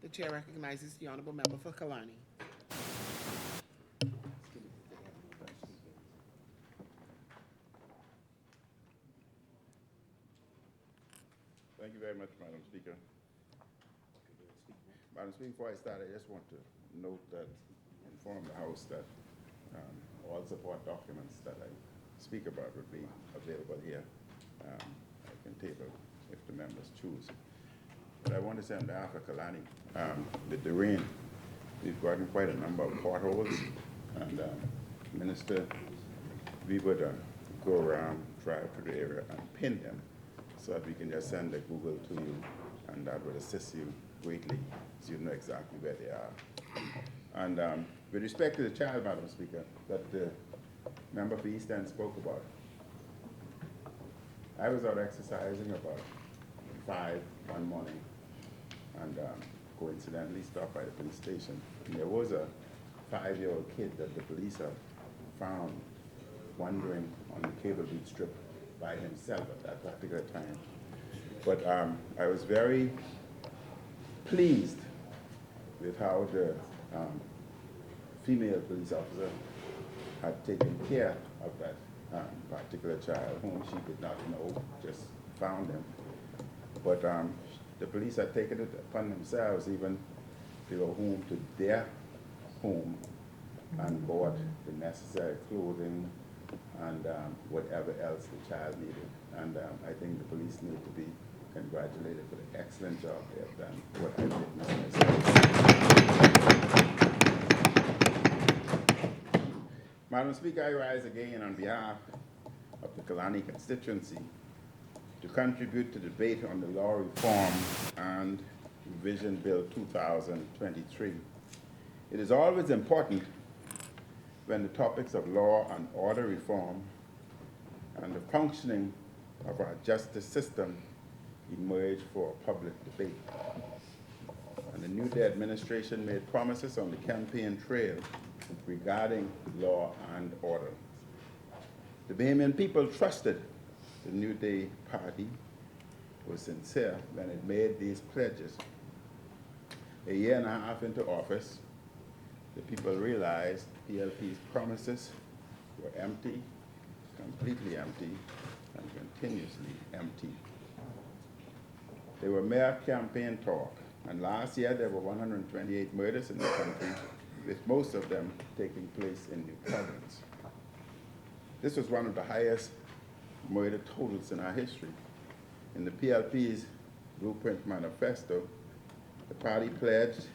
The chair recognizes the honorable member for Killarney. Thank you very much, Madam Speaker. Madam Speaker, before I start, I just want to note that, inform the House that all support documents that I speak about would be available here. I can table if the members choose. But I want to say on behalf of Killarney, with the rain, we've gotten quite a number of potholes, and Minister, we would go around, drive through the area and pin them so that we can just send a Google to you, and that would assist you greatly so you know exactly where they are. And with respect to the child, Madam Speaker, that the member for East End spoke about, I was out exercising about 5 one morning and coincidentally stopped by the police station. And there was a 5-year-old kid that the police have found wandering on the cable beat strip by himself at that particular time. But I was very pleased with how the female police officer had taken care of that particular child whom she did not know, just found him. But the police had taken it upon themselves even to go home to their home and bought the necessary clothing and whatever else the child needed. And I think the police need to be congratulated for the excellent job they have done, what I witnessed myself. Madam Speaker, I rise again on behalf of the Killarney constituency to contribute to the debate on the Law Reform and Revision Bill 2023. It is always important when the topics of law and order reform and the functioning of our justice system emerge for public debate. And the New Day administration made promises on the campaign trail regarding law and order. The Bahamian people trusted the New Day party was sincere when it made these pledges. A year and a half into office, the people realized PLP's promises were empty, completely empty, and continuously empty. They were mere campaign talk, and last year there were 128 murders in the country, with most of them taking place in New Providence. This was one of the highest murder totals in our history. In the PLP's Blueprint Manifesto, the party pledged,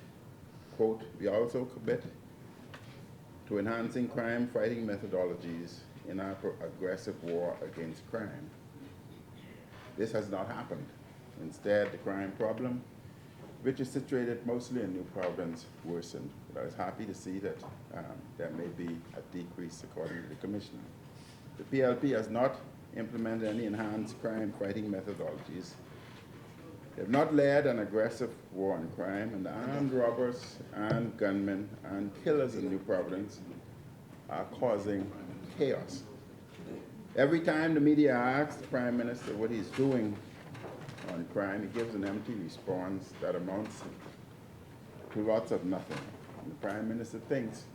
quote, "We also commit to enhancing crime-fighting methodologies in our aggressive war against crime." This has not happened. Instead, the crime problem, which is situated mostly in New Providence, worsened. But I was happy to see that there may be a decrease according to the Commissioner. The PLP has not implemented any enhanced crime-fighting methodologies. They have not led an aggressive war on crime, and the armed robbers and gunmen and killers in New Providence are causing chaos. Every time the media asks the Prime Minister what he's doing on crime, he gives an empty response that amounts to lots of nothing. And the Prime Minister thinks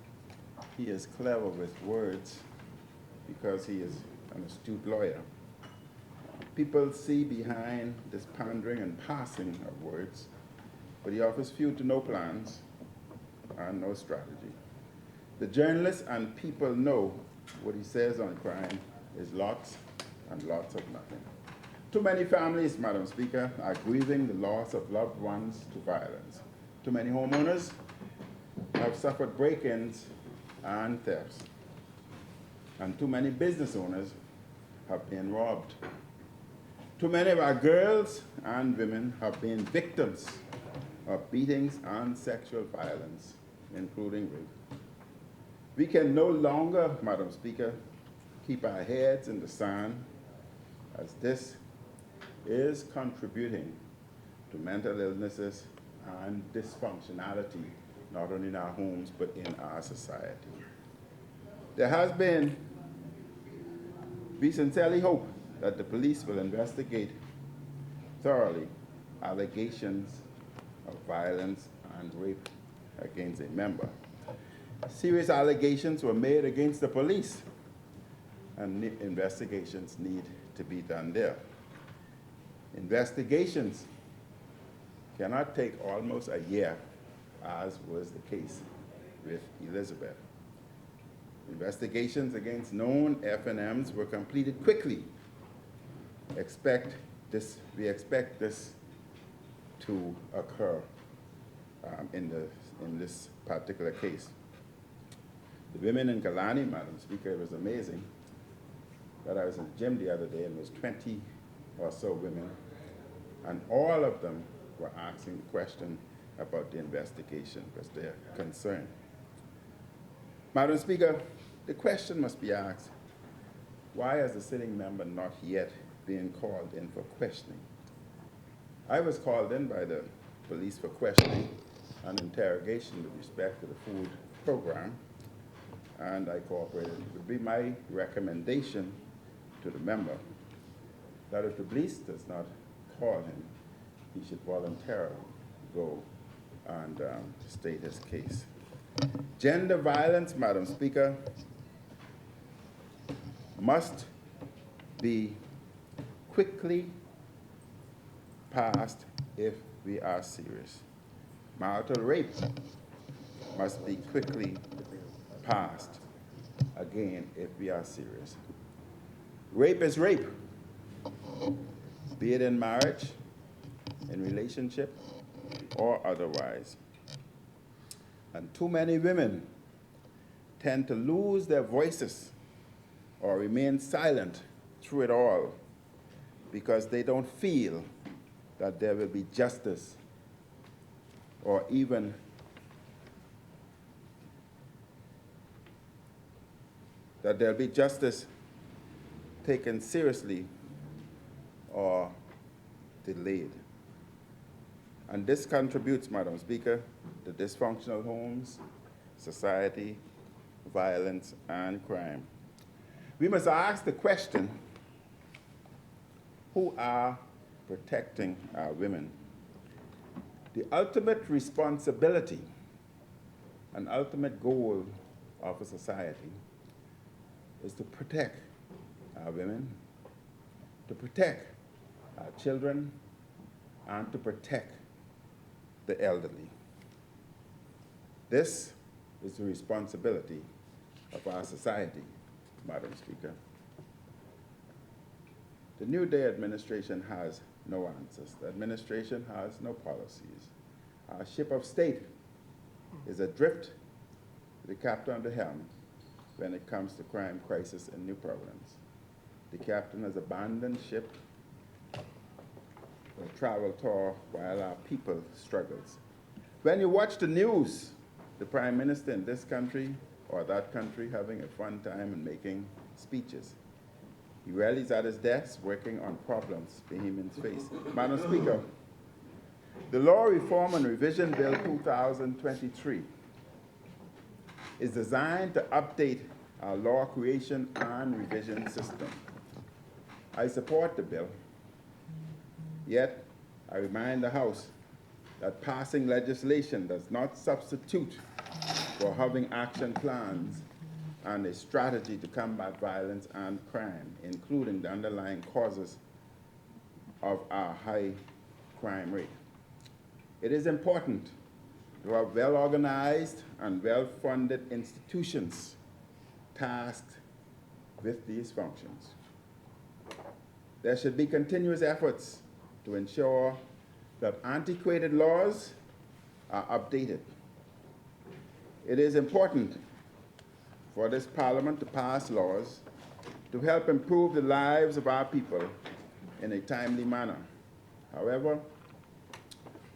he is clever with words because he is an astute lawyer. People see behind this pandering and passing of words, but he offers few to no plans and no strategy. The journalists and people know what he says on crime is lots and lots of nothing. Too many families, Madam Speaker, are grieving the loss of loved ones to violence. Too many homeowners have suffered break-ins and thefts. And too many business owners have been robbed. Too many of our girls and women have been victims of beatings and sexual violence, including rape. We can no longer, Madam Speaker, keep our heads in the sand, as this is contributing to mental illnesses and dysfunctionality, not only in our homes, but in our society. There has been, we sincerely hope that the police will investigate thoroughly allegations of violence and rape against a member. Serious allegations were made against the police, and investigations need to be done there. Investigations cannot take almost a year, as was the case with Elizabeth. Investigations against known FNMs were completed quickly. We expect this to occur in this particular case. The women in Killarney, Madam Speaker, it was amazing that I was in the gym the other day and there was 20 or so women, and all of them were asking the question about the investigation because they're concerned. Madam Speaker, the question must be asked, why is the sitting member not yet being called in for questioning? I was called in by the police for questioning and interrogation with respect to the food program, and I cooperated. It would be my recommendation to the member that if the police does not call him, he should voluntarily go and state his case. Gender violence, Madam Speaker, must be quickly passed if we are serious. Marital rape must be quickly passed, again, if we are serious. Rape is rape, be it in marriage, in relationship, or otherwise. And too many women tend to lose their voices or remain silent through it all because they don't feel that there will be justice or even that there'll be justice taken seriously or delayed. And this contributes, Madam Speaker, to dysfunctional homes, society, violence, and crime. We must ask the question, who are protecting our women? The ultimate responsibility and ultimate goal of a society is to protect our women, to protect our children, and to protect the elderly. This is the responsibility of our society, Madam Speaker. The New Day administration has no answers. The administration has no policies. Our ship of state is adrift with the captain at the helm when it comes to crime, crisis, and New Providence. The captain has abandoned ship for travel tour while our people struggles. When you watch the news, the Prime Minister in this country or that country having a fun time and making speeches, he rallies at his desk working on problems Bahamians face. Madam Speaker, the Law Reform and Revision Bill 2023 is designed to update our law creation and revision system. I support the bill, yet I remind the House that passing legislation does not substitute for having action plans and a strategy to combat violence and crime, including the underlying causes of our high crime rate. It is important to have well-organized and well-funded institutions tasked with these functions. There should be continuous efforts to ensure that antiquated laws are updated. It is important for this Parliament to pass laws to help improve the lives of our people in a timely manner. However,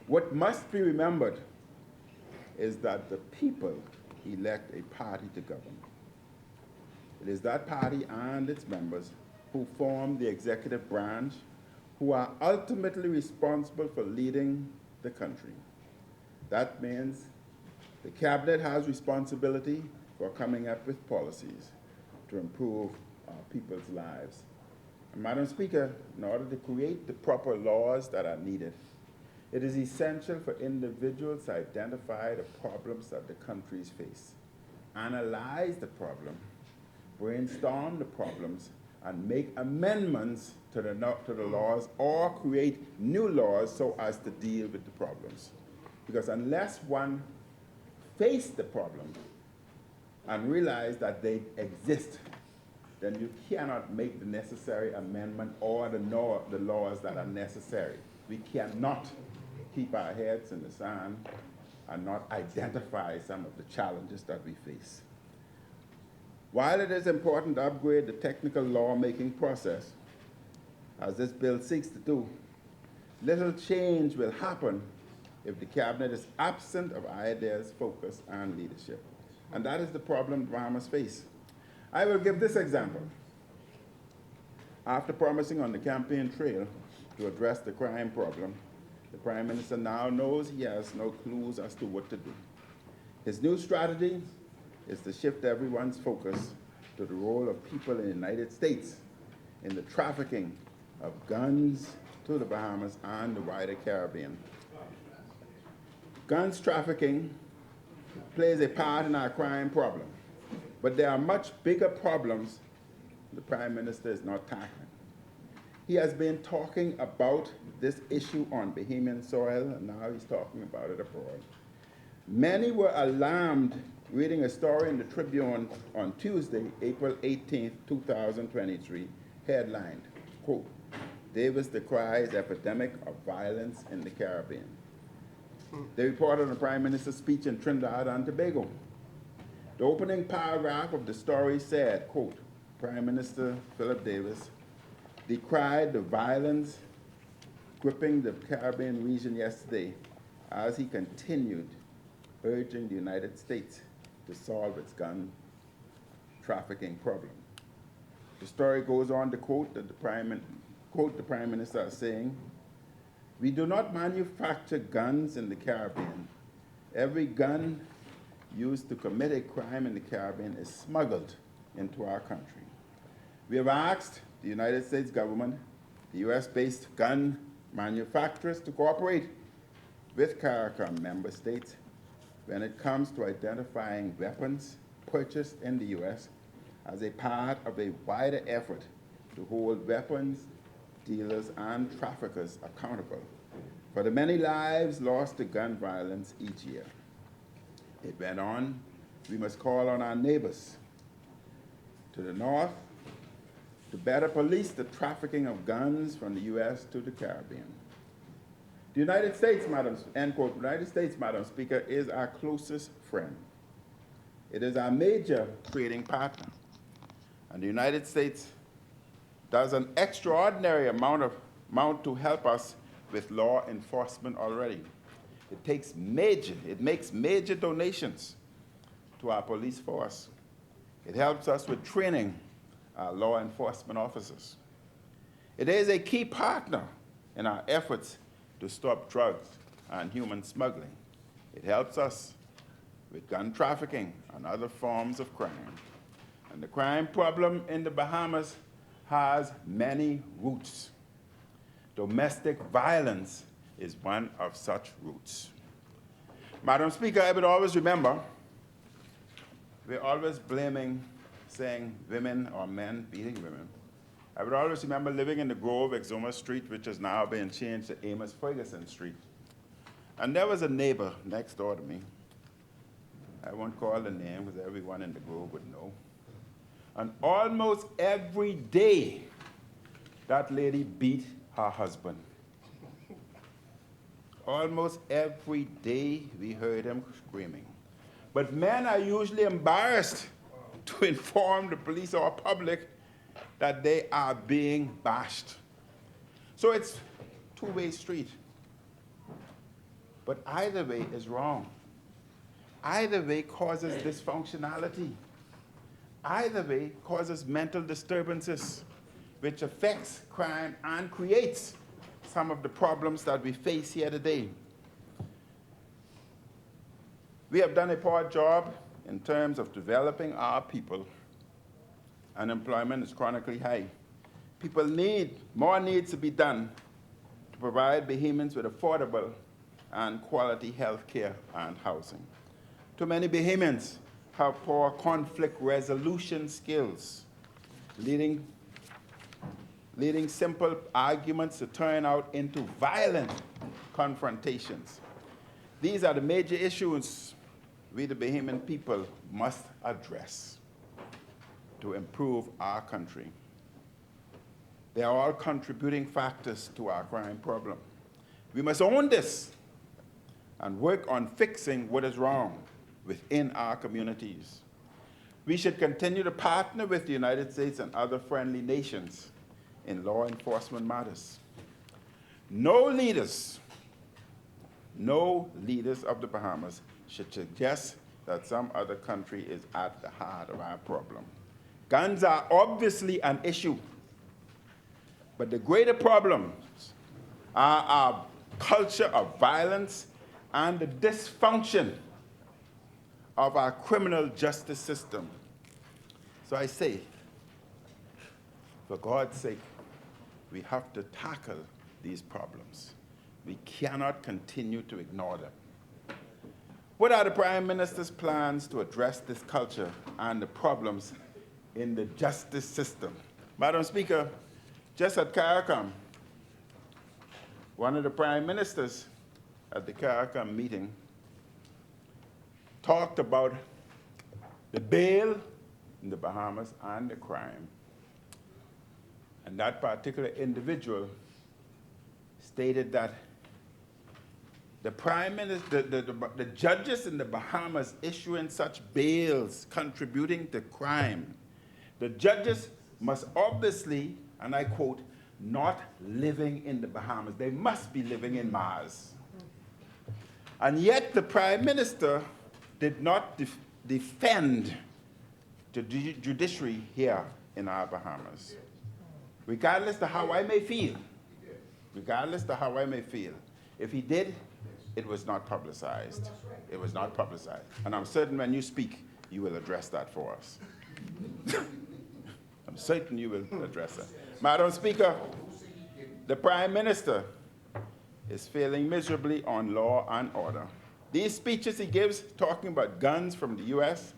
what must be remembered is that the people elect a party to govern. It is that party and its members who form the executive branch who are ultimately responsible for leading the country. That means the cabinet has responsibility for coming up with policies to improve our people's lives. And Madam Speaker, in order to create the proper laws that are needed, It is essential for individuals to identify the problems that the countries face, analyze the problem, brainstorm the problems, and make amendments to the laws or create new laws so as to deal with the problems. Because unless one face the problem and realize that they exist, then you cannot make the necessary amendment or the laws that are necessary. We cannot keep our heads in the sand and not identify some of the challenges that we face. While it is important to upgrade the technical lawmaking process, as this bill seeks to do, little change will happen if the cabinet is absent of ideas, focus, and leadership. And that is the problem the Bahamas face. I will give this example. After promising on the campaign trail to address the crime problem, the Prime Minister now knows he has no clues as to what to do. His new strategy is to shift everyone's focus to the role of people in the United States in the trafficking of guns to the Bahamas and the wider Caribbean. Guns trafficking plays a part in our crime problem, but there are much bigger problems the Prime Minister is not tackling. He has been talking about this issue on Bahamian soil, and now he's talking about it abroad. Many were alarmed reading a story in the Tribune on Tuesday, April 18, 2023, headlined, quote, "Davis decries epidemic of violence in the Caribbean." They reported on the Prime Minister's speech in Trinidad and Tobago. The opening paragraph of the story said, quote, Prime Minister Philip Davis decried the violence gripping the Caribbean region yesterday as he continued urging the United States to solve its gun trafficking problem. The story goes on to quote the Prime Minister as saying, "We do not manufacture guns in the Caribbean. Every gun used to commit a crime in the Caribbean is smuggled into our country. We have asked the United States government, the US-based gun manufacturers to cooperate with CARICOM member states when it comes to identifying weapons purchased in the US as a part of a wider effort to hold weapons dealers and traffickers accountable for the many lives lost to gun violence each year." It went on, "We must call on our neighbors to the north to better police the trafficking of guns from the US to the Caribbean. The United States, end quote, United States, Madam Speaker, is our closest friend. It is our major trading partner. And the United States does an extraordinary amount to help us with law enforcement already. It makes major donations to our police force. It helps us with training our law enforcement officers. It is a key partner in our efforts to stop drugs and human smuggling. It helps us with gun trafficking and other forms of crime. And the crime problem in the Bahamas has many roots. Domestic violence is one of such roots. Madam Speaker, I would always remember, we're always blaming, saying women or men beating women. I would always remember living in the Grove, Exuma Street, which has now been changed to Amos Ferguson Street. And there was a neighbor next door to me. I won't call the name because everyone in the Grove would know. And almost every day, that lady beat her husband. Almost every day we heard him screaming. But men are usually embarrassed to inform the police or public that they are being bashed. So it's a two-way street. But either way is wrong. Either way causes dysfunctionality. Either way causes mental disturbances, which affects crime and creates some of the problems that we face here today. We have done a poor job in terms of developing our people. Unemployment is chronically high. More needs to be done to provide Bahamians with affordable and quality health care and housing. Too many Bahamians have poor conflict resolution skills, leading simple arguments to turn out into violent confrontations. These are the major issues we, the Bahamian people, must address to improve our country. They are all contributing factors to our crime problem. We must own this and work on fixing what is wrong within our communities. We should continue to partner with the United States and other friendly nations in law enforcement matters. No leaders of the Bahamas should suggest that some other country is at the heart of our problem. Guns are obviously an issue, but the greater problems are our culture of violence and the dysfunction of our criminal justice system. So I say, for God's sake, we have to tackle these problems. We cannot continue to ignore them. What are the Prime Minister's plans to address this culture and the problems in the justice system? Madam Speaker, just at CARICOM, one of the Prime Ministers at the CARICOM meeting talked about the bail in the Bahamas and the crime. And that particular individual stated that the Prime Minister, the judges in the Bahamas issuing such bails contributing to crime, the judges must obviously, and I quote, not living in the Bahamas. They must be living in Mars. And yet the Prime Minister did not defend the judiciary here in our Bahamas. Regardless of how I may feel, if he did, it was not publicized. It was not publicized. And I'm certain when you speak, you will address that for us. I'm certain you will address that. Madam Speaker, the Prime Minister is failing miserably on law and order. These speeches he gives talking about guns from the US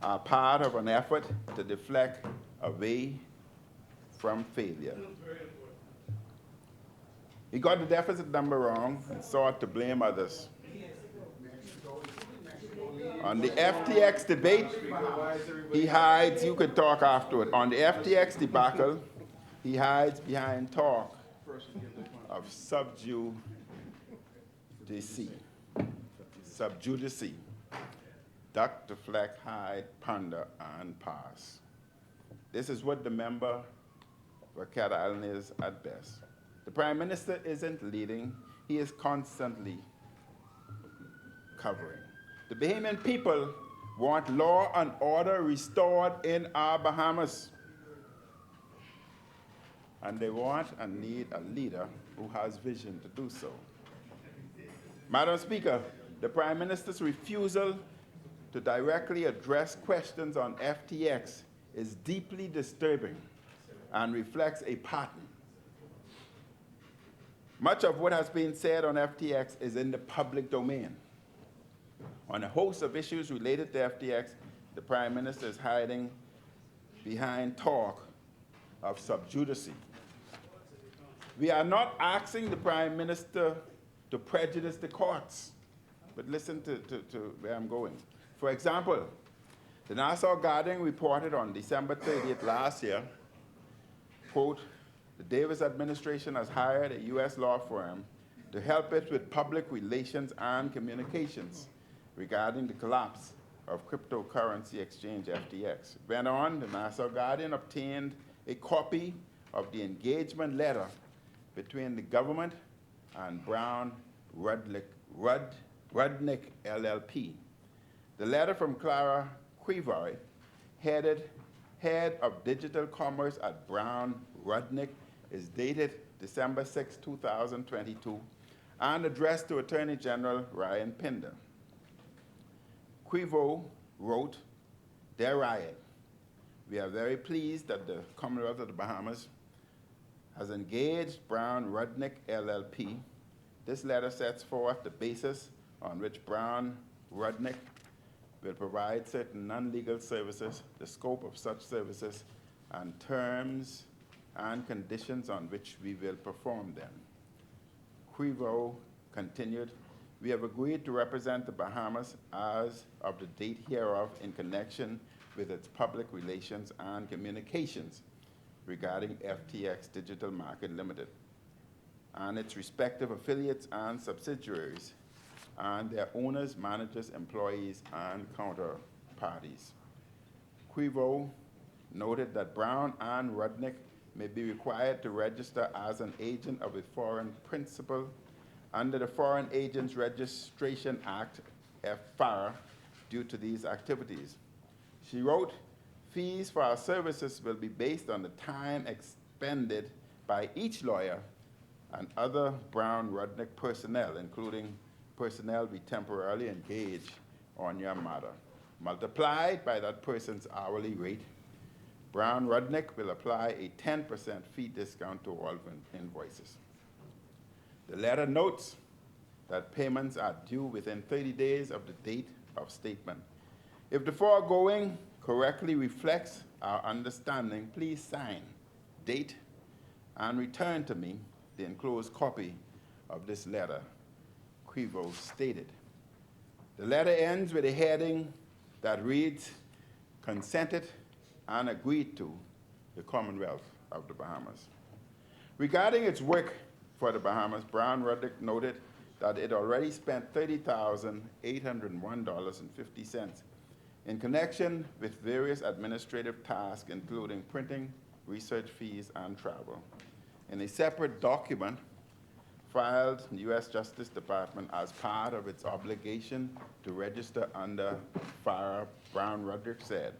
are part of an effort to deflect away from failure. He got the deficit number wrong and sought to blame others. On the FTX debate, he hides, you could talk afterward. On the FTX debacle, he hides behind talk of subjudice. Duck, deflect, hide, ponder, and pass. This is what the member for Cat Island is at best. The Prime Minister isn't leading, he is constantly covering. The Bahamian people want law and order restored in our Bahamas. And they want and need a leader who has vision to do so. Madam Speaker, the Prime Minister's refusal to directly address questions on FTX is deeply disturbing and reflects a pattern. Much of what has been said on FTX is in the public domain. On a host of issues related to FTX, the Prime Minister is hiding behind talk of subjudice. We are not asking the Prime Minister to prejudice the courts, but listen to where I'm going. For example, the Nassau Guardian reported on December 30th last year, quote, the Davis administration has hired a U.S. law firm to help it with public relations and communications regarding the collapse of cryptocurrency exchange FTX. Went on, the Nassau Guardian obtained a copy of the engagement letter between the government and Brown Rudnick LLP. The letter from Clara Quivoy, head of digital commerce at Brown Rudnick, is dated December 6, 2022, and addressed to Attorney General Ryan Pinder. Quivoy wrote, "Dear Ryan, we are very pleased that the Commonwealth of the Bahamas has engaged Brown Rudnick LLP. This letter sets forth the basis on which Brown Rudnick will provide certain non-legal services, the scope of such services, and terms and conditions on which we will perform them. Quivo continued, we have agreed to represent the Bahamas as of the date hereof in connection with its public relations and communications regarding FTX Digital Market Limited and its respective affiliates and subsidiaries and their owners, managers, employees, and counterparties. Quivo noted that Brown and Rudnick may be required to register as an agent of a foreign principal under the Foreign Agents Registration Act, FAR, due to these activities. She wrote, fees for our services will be based on the time expended by each lawyer and other Brown Rudnick personnel, including personnel we temporarily engage on your matter, multiplied by that person's hourly rate. Brown Rudnick will apply a 10% fee discount to all invoices. The letter notes that payments are due within 30 days of the date of statement. If the foregoing correctly reflects our understanding, please sign, date, and return to me the enclosed copy of this letter, Quivo stated. The letter ends with a heading that reads, consented and agreed to the Commonwealth of the Bahamas. Regarding its work for the Bahamas, Brown Rudnick noted that it already spent $30,801.50 in connection with various administrative tasks, including printing, research fees, and travel. In a separate document filed in the U.S. Justice Department as part of its obligation to register under FAR, Brown Rudnick said,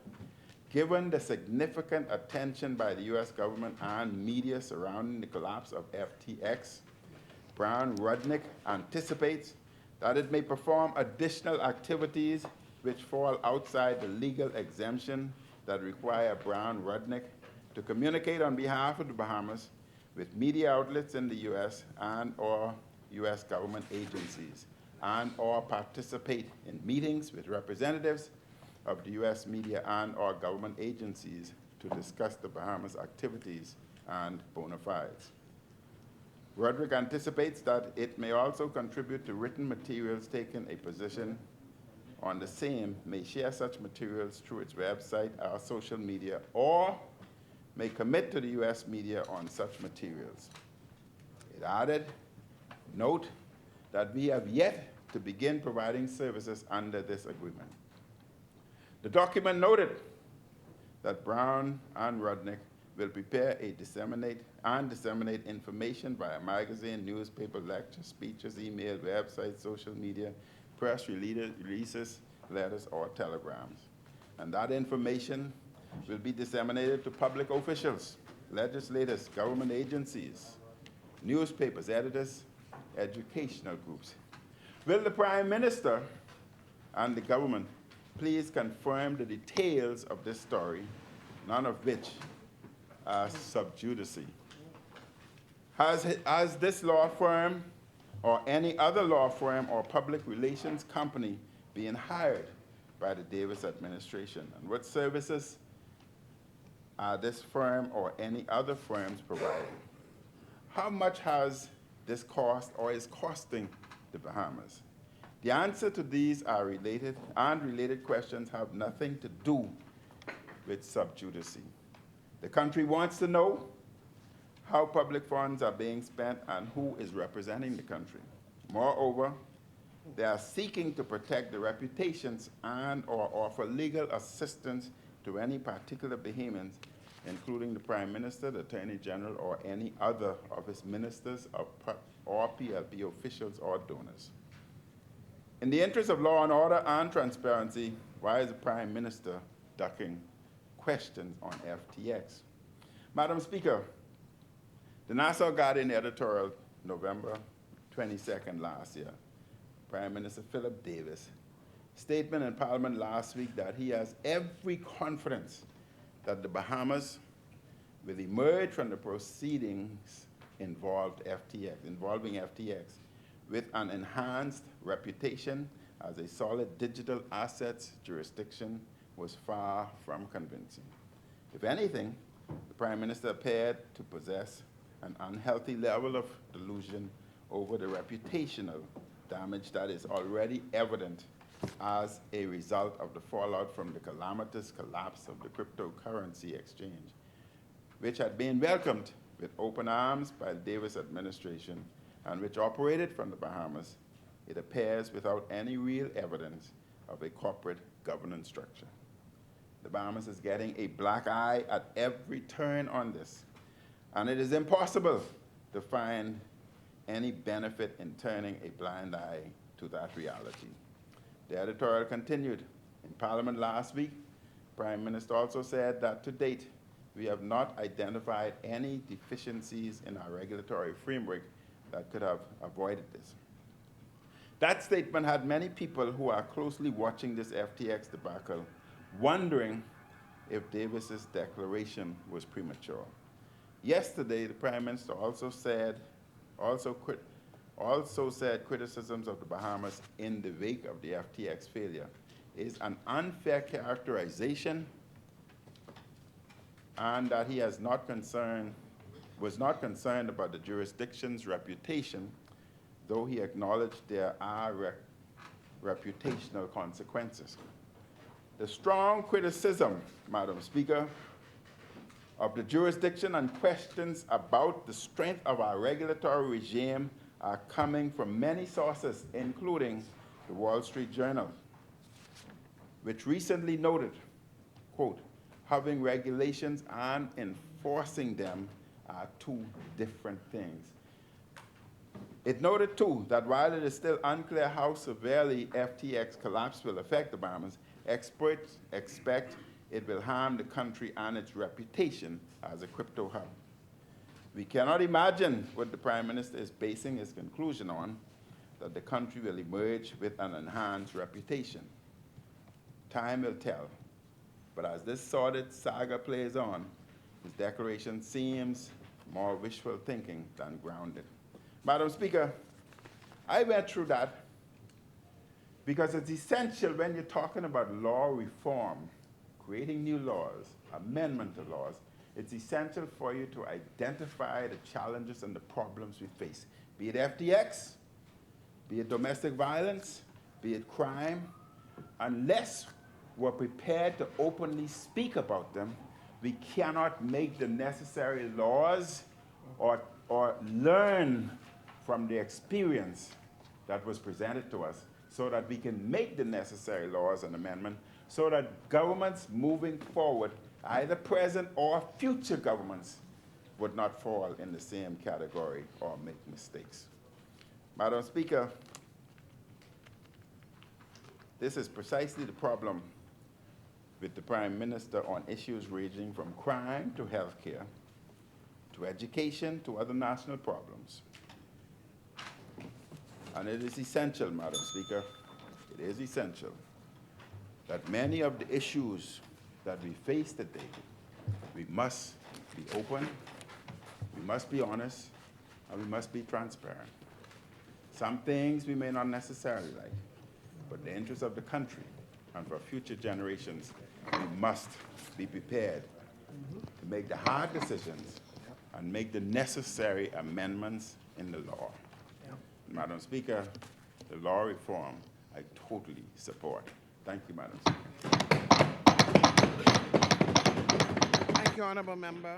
given the significant attention by the U.S. government and media surrounding the collapse of FTX, Brown Rudnick anticipates that it may perform additional activities which fall outside the legal exemption that require Brown Rudnick to communicate on behalf of the Bahamas with media outlets in the U.S. and or U.S. government agencies and or participate in meetings with representatives of the U.S. media and or government agencies to discuss the Bahamas' activities and bona fides. Rudnick anticipates that it may also contribute to written materials, taking a position on the same, may share such materials through its website or social media, or may commit to the U.S. media on such materials. It added, note that we have yet to begin providing services under this agreement. The document noted that Brown and Rudnick will prepare disseminate information via magazine, newspaper, lectures, speeches, email, websites, social media, press releases, letters, or telegrams. And that information will be disseminated to public officials, legislators, government agencies, newspapers, editors, educational groups. Will the Prime Minister and the government please confirm the details of this story, none of which are sub judice? Has this law firm or any other law firm or public relations company being hired by the Davis administration? And what services are this firm or any other firms providing? How much has this cost or is costing the Bahamas? The answer to these are related, and related questions have nothing to do with sub judice. The country wants to know how public funds are being spent and who is representing the country. Moreover, they are seeking to protect the reputations and or offer legal assistance to any particular Bahamians, including the Prime Minister, the Attorney General, or any other of his ministers or PLP officials or donors. In the interest of law and order and transparency, why is the Prime Minister ducking questions on FTX? Madam Speaker, the Nassau Guardian editorial, November 22nd last year, Prime Minister Philip Davis, statement in Parliament last week that he has every confidence that the Bahamas will emerge from the proceedings involving FTX with an enhanced reputation as a solid digital assets jurisdiction was far from convincing. If anything, the Prime Minister appeared to possess an unhealthy level of delusion over the reputational damage that is already evident as a result of the fallout from the calamitous collapse of the cryptocurrency exchange, which had been welcomed with open arms by the Davis administration and which operated from the Bahamas. It appears without any real evidence of a corporate governance structure. The Bahamas is getting a black eye at every turn on this, and it is impossible to find any benefit in turning a blind eye to that reality. The editorial continued. In Parliament last week, Prime Minister also said that to date, we have not identified any deficiencies in our regulatory framework that could have avoided this. That statement had many people who are closely watching this FTX debacle wondering if Davis's declaration was premature. Yesterday, the Prime Minister also said criticisms of the Bahamas in the wake of the FTX failure is an unfair characterization, and that he was not concerned about the jurisdiction's reputation, though he acknowledged there are reputational consequences. The strong criticism, Madam Speaker, of the jurisdiction and questions about the strength of our regulatory regime are coming from many sources, including the Wall Street Journal, which recently noted, quote, having regulations and enforcing them are two different things. It noted, too, that while it is still unclear how severely FTX collapse will affect the Bahamas, experts expect it will harm the country and its reputation as a crypto hub. We cannot imagine what the Prime Minister is basing his conclusion on, that the country will emerge with an enhanced reputation. Time will tell. But as this sordid saga plays on, his declaration seems more wishful thinking than grounded. Madam Speaker, I went through that because it's essential when you're talking about law reform, creating new laws, amendment to laws. It's essential for you to identify the challenges and the problems we face, be it FTX, be it domestic violence, be it crime. Unless we're prepared to openly speak about them, we cannot make the necessary laws or learn from the experience that was presented to us so that we can make the necessary laws and amendments so that governments moving forward, either present or future governments, would not fall in the same category or make mistakes. Madam Speaker, this is precisely the problem with the Prime Minister on issues ranging from crime to healthcare, to education, to other national problems. And it is essential, Madam Speaker, it is essential that many of the issues that we face today, we must be open, we must be honest, and we must be transparent. Some things we may not necessarily like, but in the interest of the country and for future generations, we must be prepared to make the hard decisions and make the necessary amendments in the law. Madam Speaker, the law reform I totally support. Thank you, Madam Speaker. Thank you, Honourable Member.